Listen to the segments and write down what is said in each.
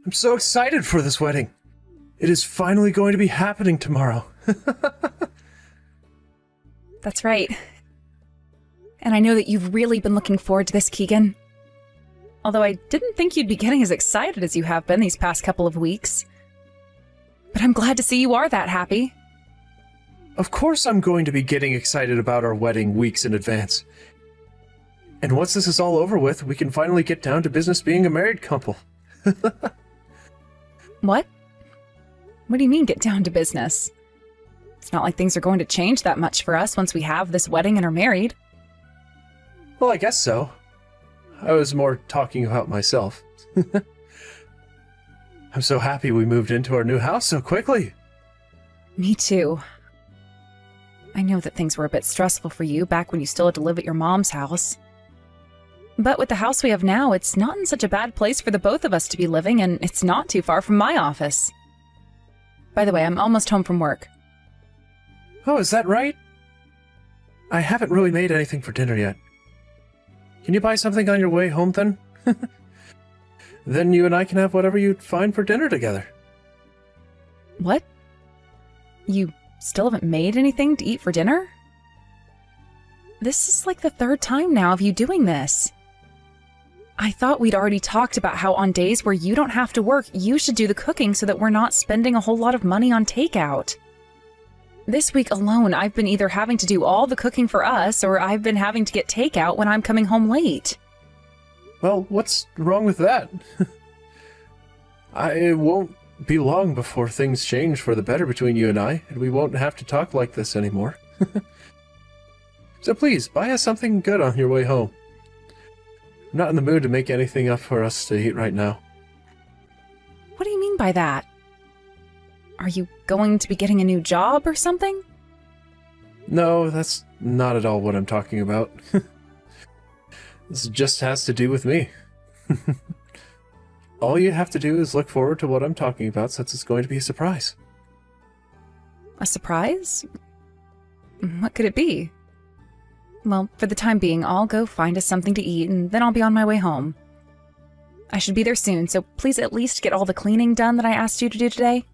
I'm so excited for this wedding. It is finally going to be happening tomorrow. That's right. And I know that you've really been looking forward to this, Keegan. Although I didn't think you'd be getting as excited as you have been these past couple of weeks. But I'm glad to see you are that happy. Of course I'm going to be getting excited about our wedding weeks in advance. And once this is all over with, we can finally get down to business being a married couple. What? What do you mean, get down to business? It's not like things are going to change that much for us once we have this wedding and are married. Well, I guess so. I was more talking about myself. I'm so happy we moved into our new house so quickly. Me too. I know that things were a bit stressful for you back when you still had to live at your mom's house. But with the house we have now, it's not in such a bad place for the both of us to be living, and it's not too far from my office. By the way, I'm almost home from work. Oh, is that right? I haven't really made anything for dinner yet. Can you buy something on your way home, then? Then you and I can have whatever you find for dinner together. What? You still haven't made anything to eat for dinner? This is like the third time now of you doing this. I thought we'd already talked about how on days where you don't have to work, you should do the cooking so that we're not spending a whole lot of money on takeout. This week alone, I've been either having to do all the cooking for us, or I've been having to get takeout when I'm coming home late. Well, what's wrong with that? It won't be long before things change for the better between you and I, and we won't have to talk like this anymore. So please, buy us something good on your way home. I'm not in the mood to make anything up for us to eat right now. What do you mean by that? Are you going to be getting a new job or something? No, that's not at all what I'm talking about. This just has to do with me. All you have to do is look forward to what I'm talking about, since it's going to be a surprise. A surprise? What could it be? Well, for the time being, I'll go find us something to eat, and then I'll be on my way home. I should be there soon, so please at least get all the cleaning done that I asked you to do today.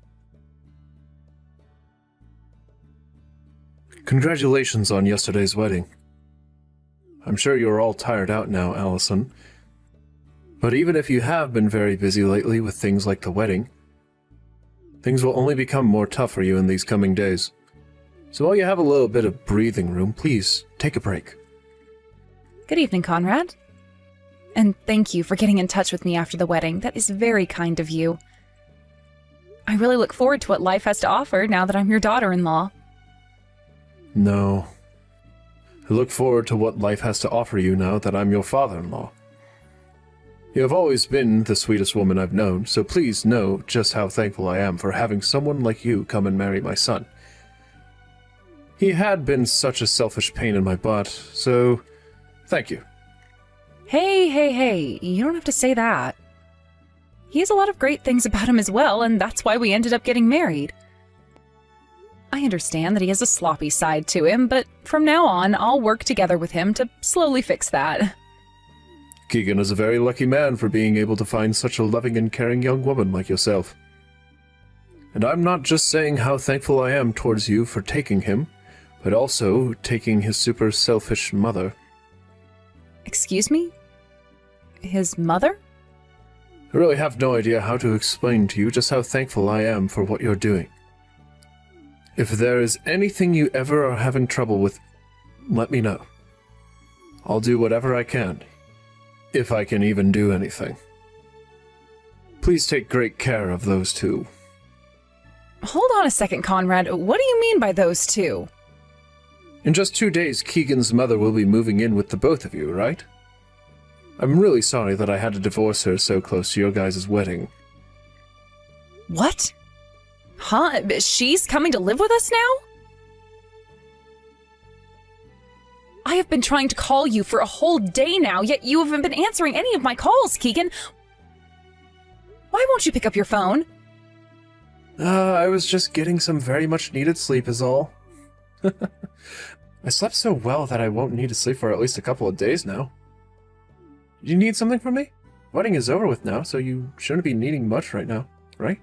Congratulations on yesterday's wedding. I'm sure you're all tired out now, Allison. But even if you have been very busy lately with things like the wedding, things will only become more tough for you in these coming days. So while you have a little bit of breathing room, please take a break. Good evening, Conrad. And thank you for getting in touch with me after the wedding. That is very kind of you. I really look forward to what life has to offer now that I'm your daughter-in-law. No. I look forward to what life has to offer you now that I'm your father-in-law. You have always been the sweetest woman I've known, so please know just how thankful I am for having someone like you come and marry my son. He had been such a selfish pain in my butt, so thank you. Hey, you don't have to say that. He has a lot of great things about him as well, and that's why we ended up getting married. I understand that he has a sloppy side to him, but from now on, I'll work together with him to slowly fix that. Keegan is a very lucky man for being able to find such a loving and caring young woman like yourself. And I'm not just saying how thankful I am towards you for taking him, but also taking his super selfish mother. Excuse me? His mother? I really have no idea how to explain to you just how thankful I am for what you're doing. If there is anything you ever are having trouble with, let me know. I'll do whatever I can, if I can even do anything. Please take great care of those two. Hold on a second, Conrad. What do you mean by those two? In just 2 days, Keegan's mother will be moving in with the both of you, right? I'm really sorry that I had to divorce her so close to your guys' wedding. What? Huh? She's coming to live with us now? I have been trying to call you for a whole day now, yet you haven't been answering any of my calls, Keegan. Why won't you pick up your phone? I was just getting some very much needed sleep is all. I slept so well that I won't need to sleep for at least a couple of days now. Do you need something from me? Wedding is over with now, so you shouldn't be needing much right now, right?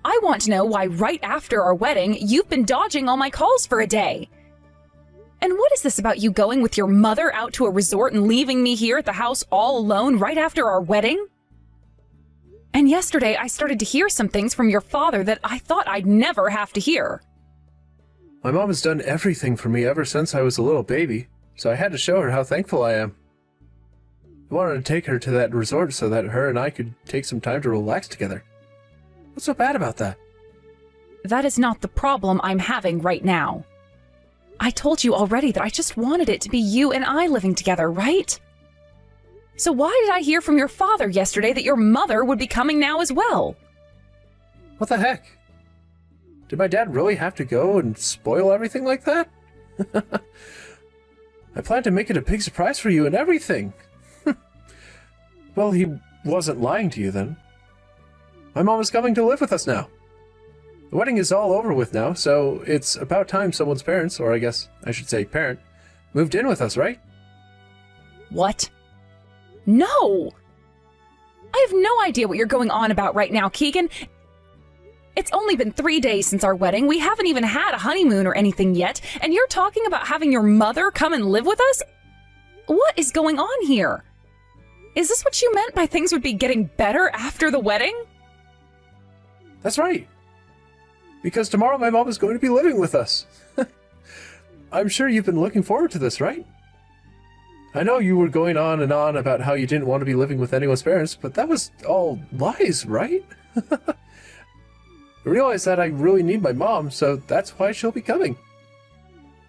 I want to know why right after our wedding, you've been dodging all my calls for a day. And what is this about you going with your mother out to a resort and leaving me here at the house all alone right after our wedding? And yesterday, I started to hear some things from your father that I thought I'd never have to hear. My mom has done everything for me ever since I was a little baby, so I had to show her how thankful I am. I wanted to take her to that resort so that her and I could take some time to relax together. What's so bad about that? That is not the problem I'm having right now. I told you already that I just wanted it to be you and I living together, right? So why did I hear from your father yesterday that your mother would be coming now as well? What the heck? Did my dad really have to go and spoil everything like that? I planned to make it a big surprise for you and everything. Well, he wasn't lying to you then. My mom is coming to live with us now. The wedding is all over with now, so it's about time someone's parents, or I guess I should say parent, moved in with us, right? What? No! I have no idea what you're going on about right now, Keegan. It's only been 3 days since our wedding. We haven't even had a honeymoon or anything yet, and you're talking about having your mother come and live with us? What is going on here? Is this what you meant by things would be getting better after the wedding? That's right. Because tomorrow my mom is going to be living with us. I'm sure you've been looking forward to this, right? I know you were going on and on about how you didn't want to be living with anyone's parents, but that was all lies, right? I realize that I really need my mom, so that's why she'll be coming.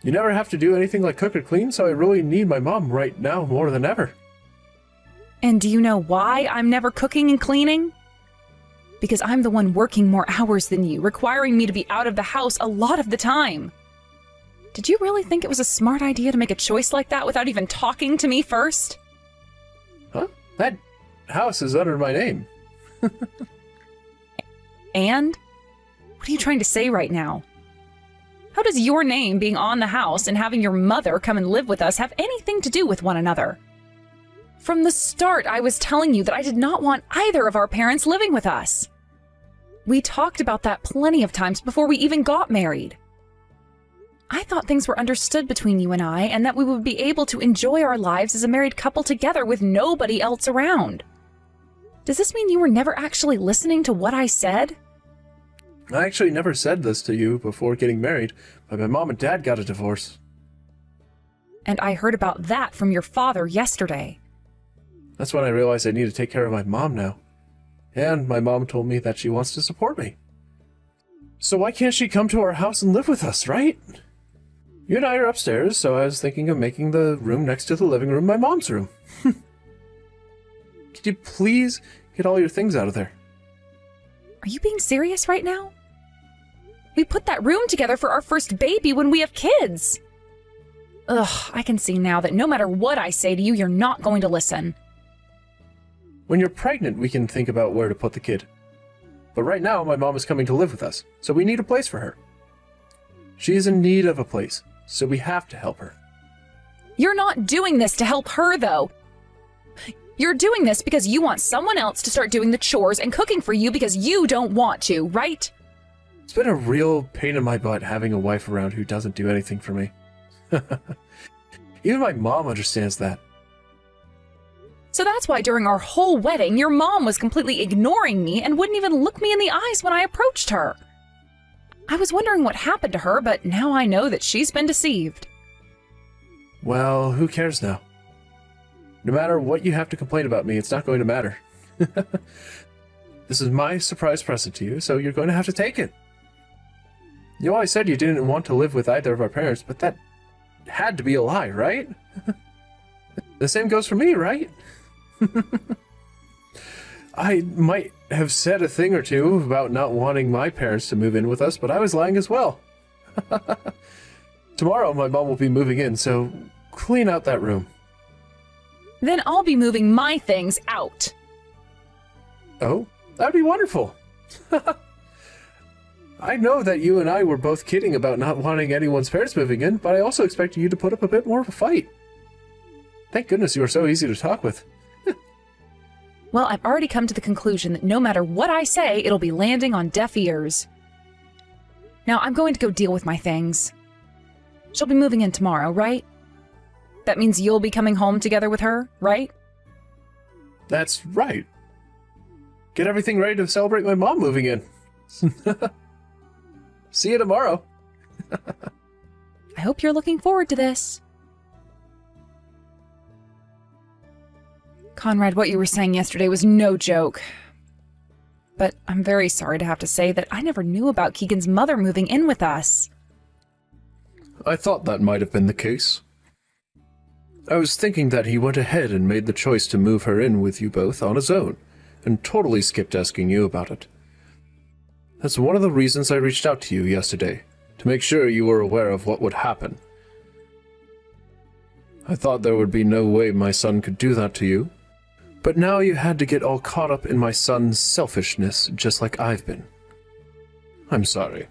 You never have to do anything like cook or clean, so I really need my mom right now more than ever. And do you know why I'm never cooking and cleaning? Because I'm the one working more hours than you, requiring me to be out of the house a lot of the time. Did you really think it was a smart idea to make a choice like that without even talking to me first? Huh? That house is under my name. And? What are you trying to say right now? How does your name being on the house and having your mother come and live with us have anything to do with one another? From the start, I was telling you that I did not want either of our parents living with us. We talked about that plenty of times before we even got married. I thought things were understood between you and I, and that we would be able to enjoy our lives as a married couple together with nobody else around. Does this mean you were never actually listening to what I said? I actually never said this to you before getting married, but my mom and dad got a divorce. And I heard about that from your father yesterday. That's when I realized I need to take care of my mom now. And my mom told me that she wants to support me. So why can't she come to our house and live with us, right? You and I are upstairs, so I was thinking of making the room next to the living room my mom's room. Could you please get all your things out of there? Are you being serious right now? We put that room together for our first baby when we have kids. Ugh, I can see now that no matter what I say to you, you're not going to listen. When you're pregnant, we can think about where to put the kid. But right now, my mom is coming to live with us, so we need a place for her. She is in need of a place, so we have to help her. You're not doing this to help her, though. You're doing this because you want someone else to start doing the chores and cooking for you because you don't want to, right? It's been a real pain in my butt having a wife around who doesn't do anything for me. Even my mom understands that. So that's why during our whole wedding, your mom was completely ignoring me and wouldn't even look me in the eyes when I approached her. I was wondering what happened to her, but now I know that she's been deceived. Well, who cares now? No matter what you have to complain about me, it's not going to matter. This is my surprise present to you, so you're going to have to take it. You always said you didn't want to live with either of our parents, but that had to be a lie, right? The same goes for me, right? I might have said a thing or two about not wanting my parents to move in with us, but I was lying as well. Tomorrow my mom will be moving in, so clean out that room. Then I'll be moving my things out. Oh, that'd be wonderful. I know that you and I were both kidding about not wanting anyone's parents moving in, but I also expected you to put up a bit more of a fight. Thank goodness you were so easy to talk with. Well, I've already come to the conclusion that no matter what I say, it'll be landing on deaf ears. Now, I'm going to go deal with my things. She'll be moving in tomorrow, right? That means you'll be coming home together with her, right? That's right. Get everything ready to celebrate my mom moving in. See you tomorrow. I hope you're looking forward to this. Conrad, what you were saying yesterday was no joke. But I'm very sorry to have to say that I never knew about Keegan's mother moving in with us. I thought that might have been the case. I was thinking that he went ahead and made the choice to move her in with you both on his own, and totally skipped asking you about it. That's one of the reasons I reached out to you yesterday, to make sure you were aware of what would happen. I thought there would be no way my son could do that to you, but now you had to get all caught up in my son's selfishness just like I've been. I'm sorry.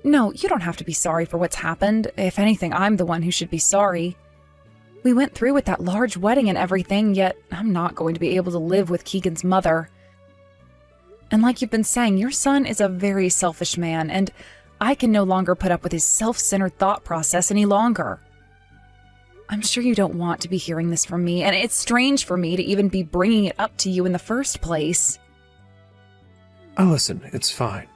No, you don't have to be sorry for what's happened. If anything, I'm the one who should be sorry. We went through with that large wedding and everything, yet I'm not going to be able to live with Keegan's mother. And like you've been saying, your son is a very selfish man, and I can no longer put up with his self-centered thought process any longer. I'm sure you don't want to be hearing this from me, and it's strange for me to even be bringing it up to you in the first place. Oh, listen, it's fine.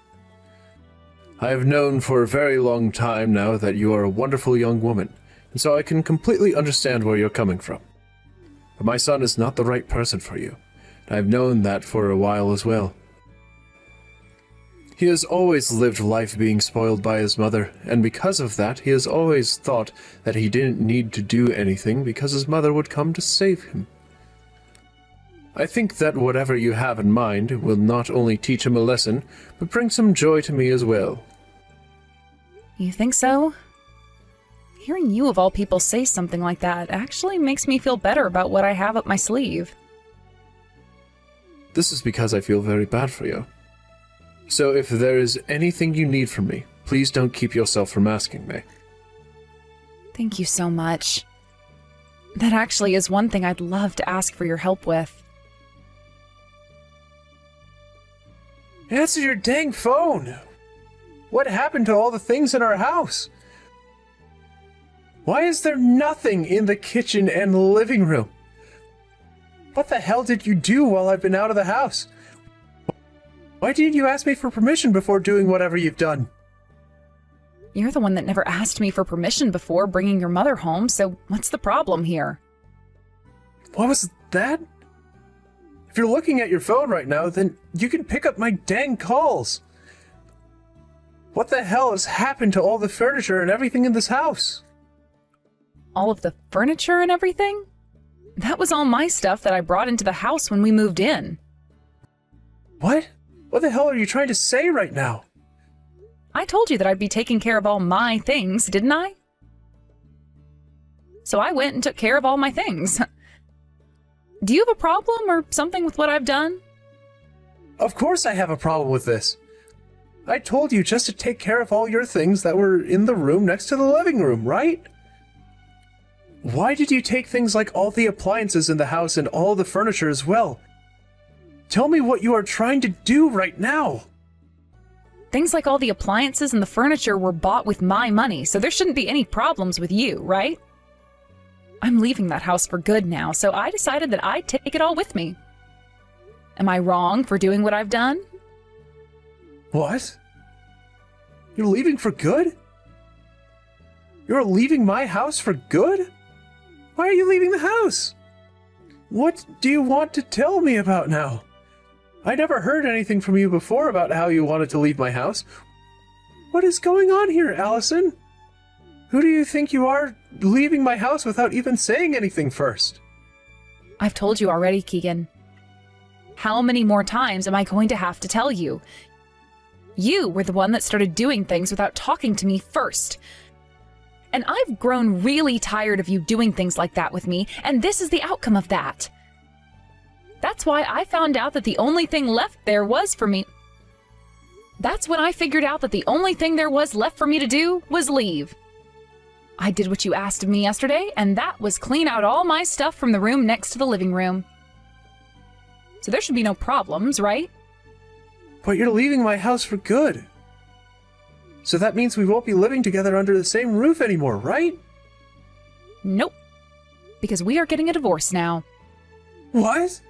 I have known for a very long time now that you are a wonderful young woman, and so I can completely understand where you're coming from. But my son is not the right person for you, and I've known that for a while as well. He has always lived life being spoiled by his mother, and because of that, he has always thought that he didn't need to do anything because his mother would come to save him. I think that whatever you have in mind will not only teach him a lesson, but bring some joy to me as well. You think so? Hearing you of all people say something like that actually makes me feel better about what I have up my sleeve. This is because I feel very bad for you. So if there is anything you need from me, please don't keep yourself from asking me. Thank you so much. That actually is one thing I'd love to ask for your help with. Answer your dang phone! What happened to all the things in our house? Why is there nothing in the kitchen and living room? What the hell did you do while I've been out of the house? Why didn't you ask me for permission before doing whatever you've done? You're the one that never asked me for permission before bringing your mother home, so what's the problem here? What was that? If you're looking at your phone right now, then you can pick up my dang calls. What the hell has happened to all the furniture and everything in this house? All of the furniture and everything? That was all my stuff that I brought into the house when we moved in. What? What the hell are you trying to say right now? I told you that I'd be taking care of all my things, didn't I? So I went and took care of all my things. Do you have a problem or something with what I've done? Of course I have a problem with this. I told you just to take care of all your things that were in the room next to the living room, right? Why did you take things like all the appliances in the house and all the furniture as well? Tell me what you are trying to do right now. Things like all the appliances and the furniture were bought with my money, so there shouldn't be any problems with you, right? I'm leaving that house for good now, so I decided that I'd take it all with me. Am I wrong for doing what I've done? What? You're leaving for good? You're leaving my house for good? Why are you leaving the house? What do you want to tell me about now? I never heard anything from you before about how you wanted to leave my house. What is going on here, Allison? Who do you think you are, leaving my house without even saying anything first? I've told you already, Keegan. How many more times am I going to have to tell you? You were the one that started doing things without talking to me first. And I've grown really tired of you doing things like that with me, and this is the outcome of that. That's why I found out that the only thing left there was for me. That's when I figured out that the only thing there was left for me to do was leave. I did what you asked of me yesterday, and that was clean out all my stuff from the room next to the living room. So there should be no problems, right? But you're leaving my house for good. So that means we won't be living together under the same roof anymore, right? Nope. Because we are getting a divorce now. What?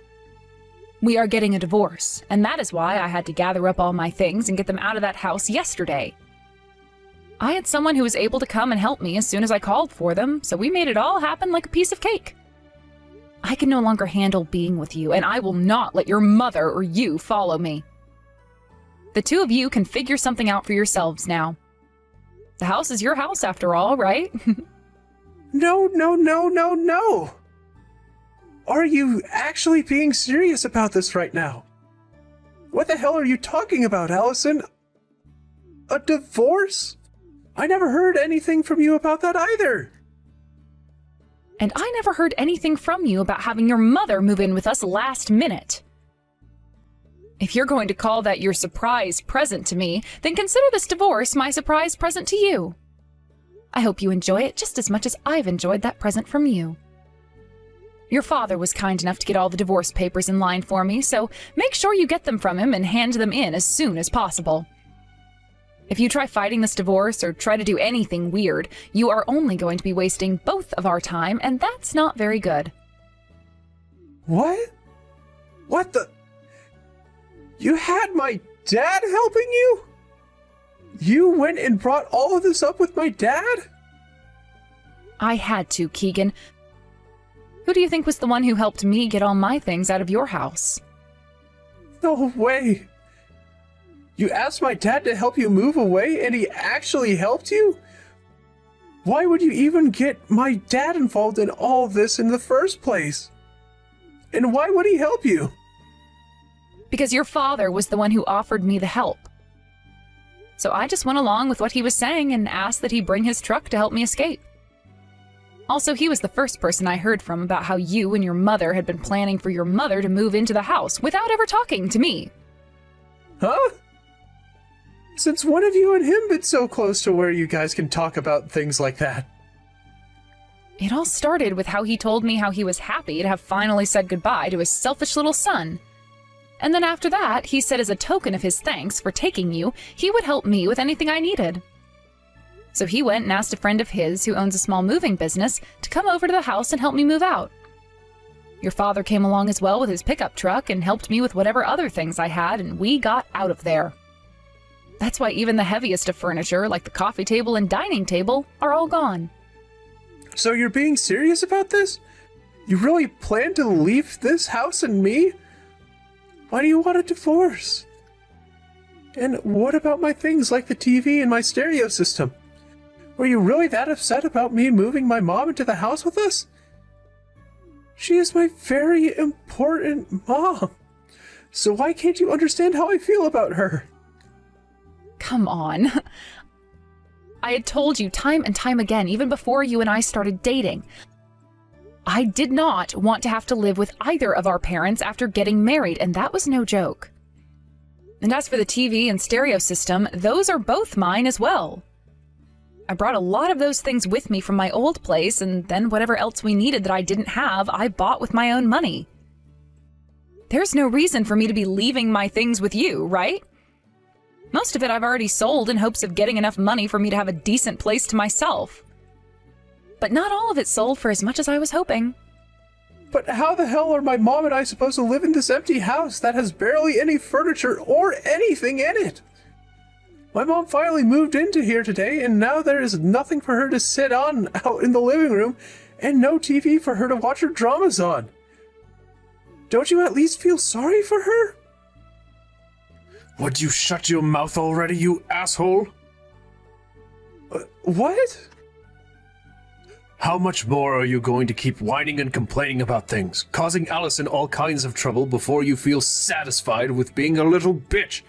We are getting a divorce, and that is why I had to gather up all my things and get them out of that house yesterday. I had someone who was able to come and help me as soon as I called for them, so we made it all happen like a piece of cake. I can no longer handle being with you, and I will not let your mother or you follow me. The two of you can figure something out for yourselves now. The house is your house after all, right? No, no, no, no, no! Are you actually being serious about this right now? What the hell are you talking about, Allison? A divorce? I never heard anything from you about that either. And I never heard anything from you about having your mother move in with us last minute. If you're going to call that your surprise present to me, then consider this divorce my surprise present to you. I hope you enjoy it just as much as I've enjoyed that present from you. Your father was kind enough to get all the divorce papers in line for me, so make sure you get them from him and hand them in as soon as possible. If you try fighting this divorce or try to do anything weird, you are only going to be wasting both of our time, and that's not very good. What? What the? You had my dad helping you? You went and brought all of this up with my dad? I had to, Keegan. Who do you think was the one who helped me get all my things out of your house? No way. You asked my dad to help you move away and he actually helped you? Why would you even get my dad involved in all this in the first place? And why would he help you? Because your father was the one who offered me the help. So I just went along with what he was saying and asked that he bring his truck to help me escape. Also, he was the first person I heard from about how you and your mother had been planning for your mother to move into the house without ever talking to me. Huh? Since when have you and him been so close to where you guys can talk about things like that? It all started with how he told me how he was happy to have finally said goodbye to his selfish little son. And then after that, he said as a token of his thanks for taking you, he would help me with anything I needed. So he went and asked a friend of his who owns a small moving business to come over to the house and help me move out. Your father came along as well with his pickup truck and helped me with whatever other things I had, and we got out of there. That's why even the heaviest of furniture, like the coffee table and dining table, are all gone. So you're being serious about this? You really plan to leave this house and me? Why do you want a divorce? And what about my things like the TV and my stereo system? Were you really that upset about me moving my mom into the house with us? She is my very important mom. So why can't you understand how I feel about her? Come on. I had told you time and time again, even before you and I started dating. I did not want to have to live with either of our parents after getting married, and that was no joke. And as for the TV and stereo system, those are both mine as well. I brought a lot of those things with me from my old place, and then whatever else we needed that I didn't have, I bought with my own money. There's no reason for me to be leaving my things with you, right? Most of it I've already sold in hopes of getting enough money for me to have a decent place to myself. But not all of it sold for as much as I was hoping. But how the hell are my mom and I supposed to live in this empty house that has barely any furniture or anything in it? My mom finally moved into here today, and now there is nothing for her to sit on out in the living room, and no TV for her to watch her dramas on. Don't you at least feel sorry for her? Would you shut your mouth already, you asshole? What? How much more are you going to keep whining and complaining about things, causing Allison all kinds of trouble before you feel satisfied with being a little bitch?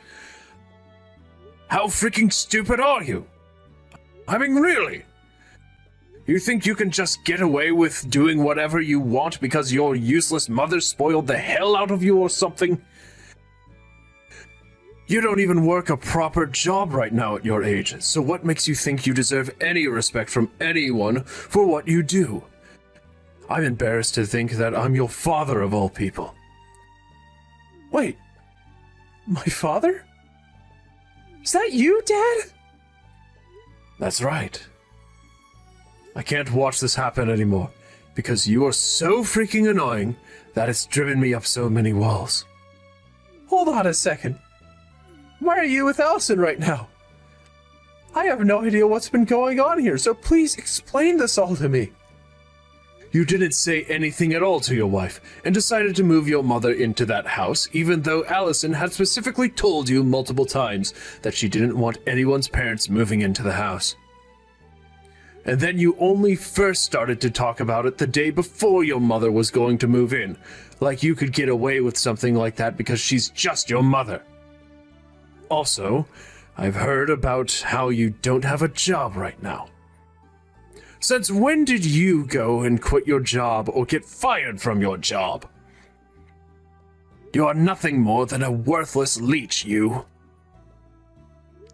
How freaking stupid are you? I mean, really? You think you can just get away with doing whatever you want because your useless mother spoiled the hell out of you or something? You don't even work a proper job right now at your age, so what makes you think you deserve any respect from anyone for what you do? I'm embarrassed to think that I'm your father of all people. Wait, my father? Is that you, Dad? That's right. I can't watch this happen anymore, because you are so freaking annoying that it's driven me up so many walls. Hold on a second. Why are you with Allison right now? I have no idea what's been going on here, so please explain this all to me. You didn't say anything at all to your wife, and decided to move your mother into that house, even though Allison had specifically told you multiple times that she didn't want anyone's parents moving into the house. And then you only first started to talk about it the day before your mother was going to move in, like you could get away with something like that because she's just your mother. Also, I've heard about how you don't have a job right now. Since when did you go and quit your job or get fired from your job? You are nothing more than a worthless leech, you.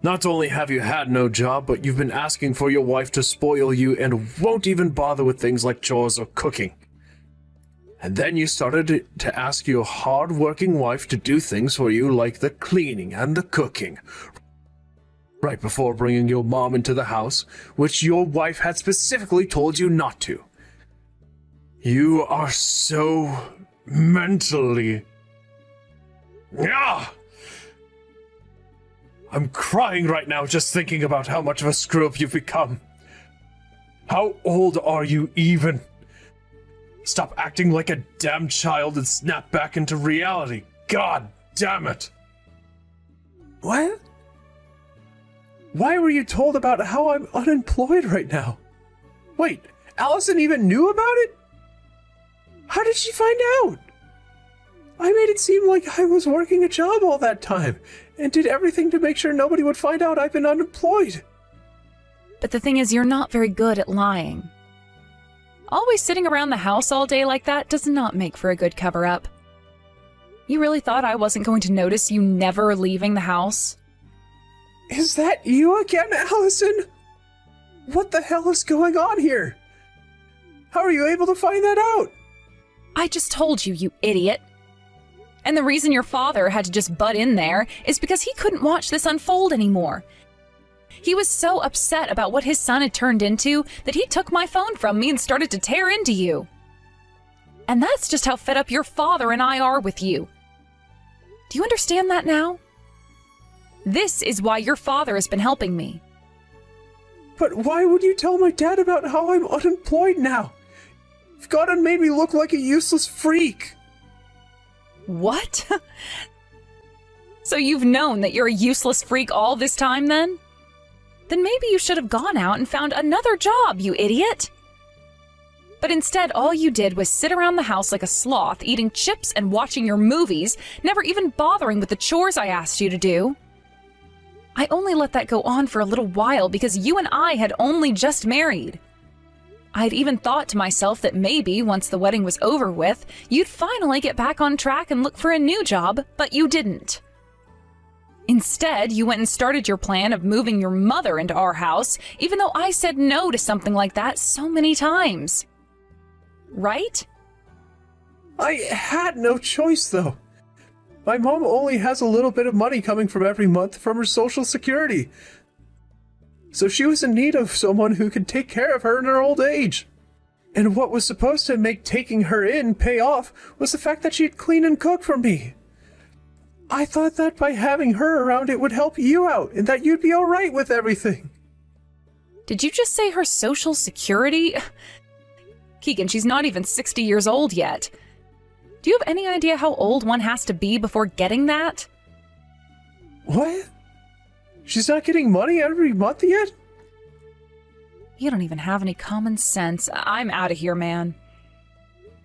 Not only have you had no job, but you've been asking for your wife to spoil you and won't even bother with things like chores or cooking. And then you started to ask your hard-working wife to do things for you like the cleaning and the cooking, right before bringing your mom into the house, which your wife had specifically told you not to. You are so mentally... Ah! I'm crying right now just thinking about how much of a screw-up you've become. How old are you even? Stop acting like a damn child and snap back into reality. God damn it. What? Why were you told about how I'm unemployed right now? Wait, Allison even knew about it? How did she find out? I made it seem like I was working a job all that time and did everything to make sure nobody would find out I've been unemployed. But the thing is, you're not very good at lying. Always sitting around the house all day like that does not make for a good cover-up. You really thought I wasn't going to notice you never leaving the house? Is that you again, Allison? What the hell is going on here? How are you able to find that out? I just told you, you idiot. And the reason your father had to just butt in there is because he couldn't watch this unfold anymore. He was so upset about what his son had turned into that he took my phone from me and started to tear into you. And that's just how fed up your father and I are with you. Do you understand that now? This is why your father has been helping me. But why would you tell my dad about how I'm unemployed now? You've gone and made me look like a useless freak. What? So you've known that you're a useless freak all this time then? Then maybe you should have gone out and found another job, you idiot. But instead, all you did was sit around the house like a sloth, eating chips and watching your movies, never even bothering with the chores I asked you to do. I only let that go on for a little while because you and I had only just married. I'd even thought to myself that maybe, once the wedding was over with, you'd finally get back on track and look for a new job, but you didn't. Instead, you went and started your plan of moving your mother into our house, even though I said no to something like that so many times. Right? I had no choice, though. My mom only has a little bit of money coming from every month from her Social Security. So she was in need of someone who could take care of her in her old age. And what was supposed to make taking her in pay off was the fact that she'd clean and cook for me. I thought that by having her around it would help you out and that you'd be alright with everything. Did you just say her Social Security? Keegan, she's not even 60 years old yet. Do you have any idea how old one has to be before getting that? What? She's not getting money every month yet? You don't even have any common sense. I'm out of here, man.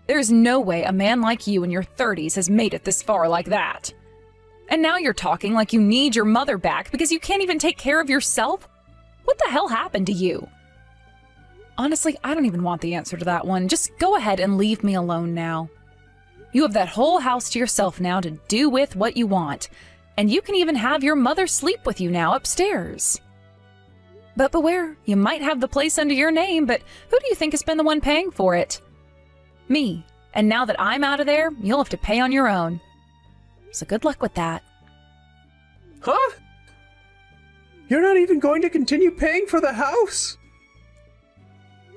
There's no way a man like you in your 30s has made it this far like that. And now you're talking like you need your mother back because you can't even take care of yourself? What the hell happened to you? Honestly, I don't even want the answer to that one. Just go ahead and leave me alone now. You have that whole house to yourself now to do with what you want. And you can even have your mother sleep with you now upstairs. But beware, you might have the place under your name, but who do you think has been the one paying for it? Me. And now that I'm out of there, you'll have to pay on your own. So good luck with that. Huh? You're not even going to continue paying for the house?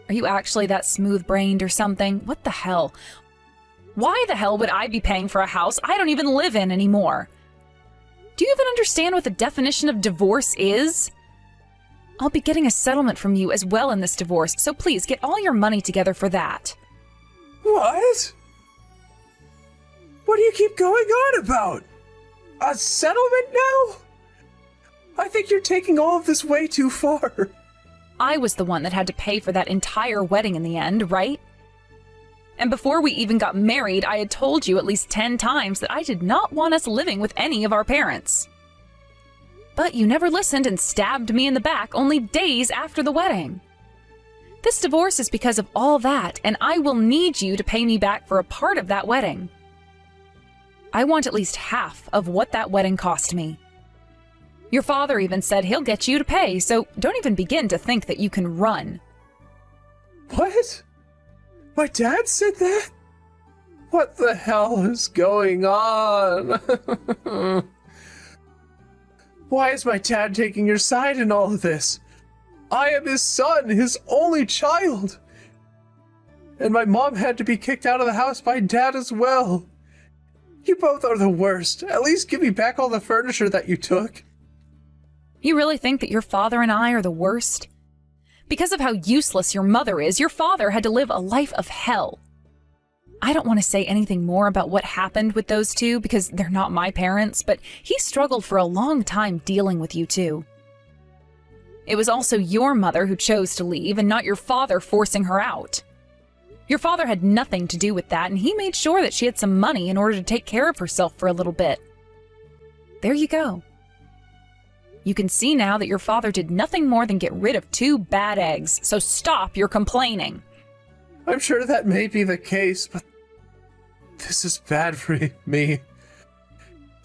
Are you actually that smooth-brained or something? What the hell? Why the hell would I be paying for a house I don't even live in anymore? Do you even understand what the definition of divorce is? I'll be getting a settlement from you as well in this divorce, so please get all your money together for that. What? What do you keep going on about? A settlement now? I think you're taking all of this way too far. I was the one that had to pay for that entire wedding in the end, right? And before we even got married, I had told you at least 10 times that I did not want us living with any of our parents. But you never listened and stabbed me in the back only days after the wedding. This divorce is because of all that, and I will need you to pay me back for a part of that wedding. I want at least half of what that wedding cost me. Your father even said he'll get you to pay, so don't even begin to think that you can run. What? My dad said that? What the hell is going on? Why is my dad taking your side in all of this? I am his son, his only child. And my mom had to be kicked out of the house by Dad as well. You both are the worst. At least give me back all the furniture that you took. You really think that your father and I are the worst? Because of how useless your mother is, your father had to live a life of hell. I don't want to say anything more about what happened with those two because they're not my parents, but he struggled for a long time dealing with you two. It was also your mother who chose to leave and not your father forcing her out. Your father had nothing to do with that, and he made sure that she had some money in order to take care of herself for a little bit. There you go. You can see now that your father did nothing more than get rid of 2 bad eggs, so stop your complaining. I'm sure that may be the case, but this is bad for me.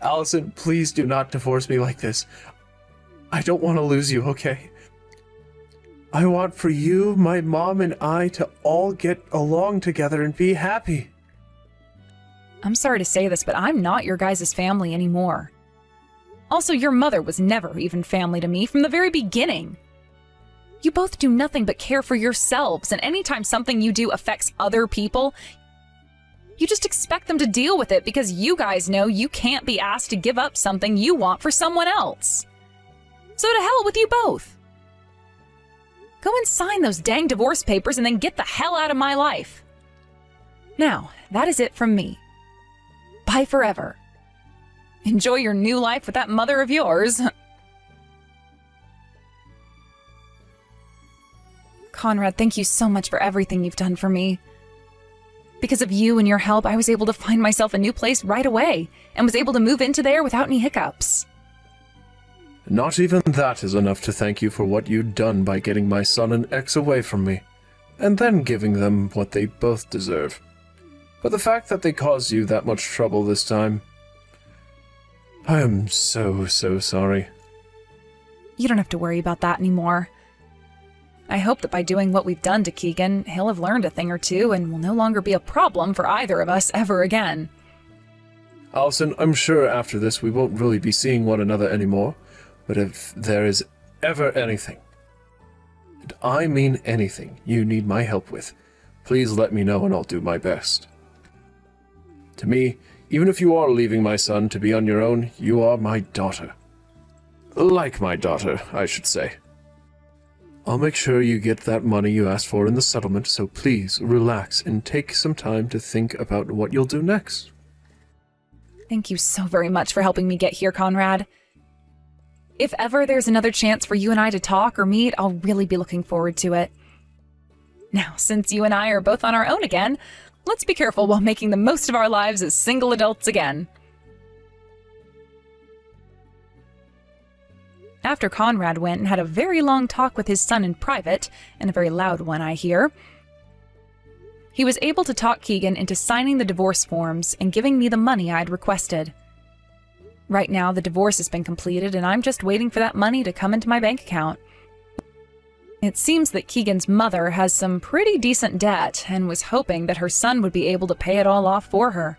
Allison, please do not divorce me like this. I don't want to lose you, okay? I want for you, my mom, and I to all get along together and be happy. I'm sorry to say this, but I'm not your guys' family anymore. Also, your mother was never even family to me from the very beginning. You both do nothing but care for yourselves, and anytime something you do affects other people, you just expect them to deal with it because you guys know you can't be asked to give up something you want for someone else. So to hell with you both. Go and sign those dang divorce papers and then get the hell out of my life. Now, that is it from me. Bye forever. Enjoy your new life with that mother of yours. Conrad, thank you so much for everything you've done for me. Because of you and your help, I was able to find myself a new place right away and was able to move into there without any hiccups. Not even that is enough to thank you for what you'd done by getting my son and ex away from me, and then giving them what they both deserve. But the fact that they caused you that much trouble this time, I am so sorry. You don't have to worry about that anymore. I hope that by doing what we've done to Keegan, he'll have learned a thing or two and will no longer be a problem for either of us ever again. Allison, I'm sure after this we won't really be seeing one another anymore, but if there is ever anything, and I mean anything, you need my help with, please let me know and I'll do my best. To me, even if you are leaving my son to be on your own, you are my daughter. Like my daughter, I should say. I'll make sure you get that money you asked for in the settlement, so please relax and take some time to think about what you'll do next. Thank you so very much for helping me get here, Conrad. If ever there's another chance for you and I to talk or meet, I'll really be looking forward to it. Now, since you and I are both on our own again, let's be careful while making the most of our lives as single adults again. After Conrad went and had a very long talk with his son in private, and a very loud one, I hear, he was able to talk Keegan into signing the divorce forms and giving me the money I'd requested. Right now, the divorce has been completed, and I'm just waiting for that money to come into my bank account. It seems that Keegan's mother has some pretty decent debt and was hoping that her son would be able to pay it all off for her.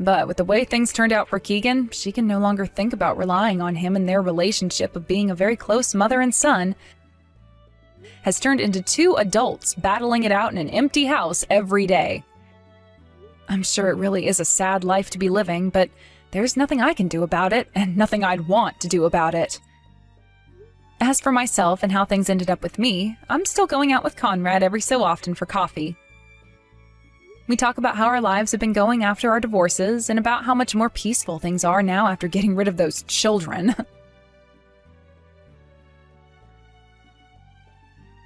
But with the way things turned out for Keegan, she can no longer think about relying on him, and their relationship of being a very close mother and son has turned into two adults battling it out in an empty house every day. I'm sure it really is a sad life to be living, but there's nothing I can do about it, and nothing I'd want to do about it. As for myself and how things ended up with me, I'm still going out with Conrad every so often for coffee. We talk about how our lives have been going after our divorces, and about how much more peaceful things are now after getting rid of those children.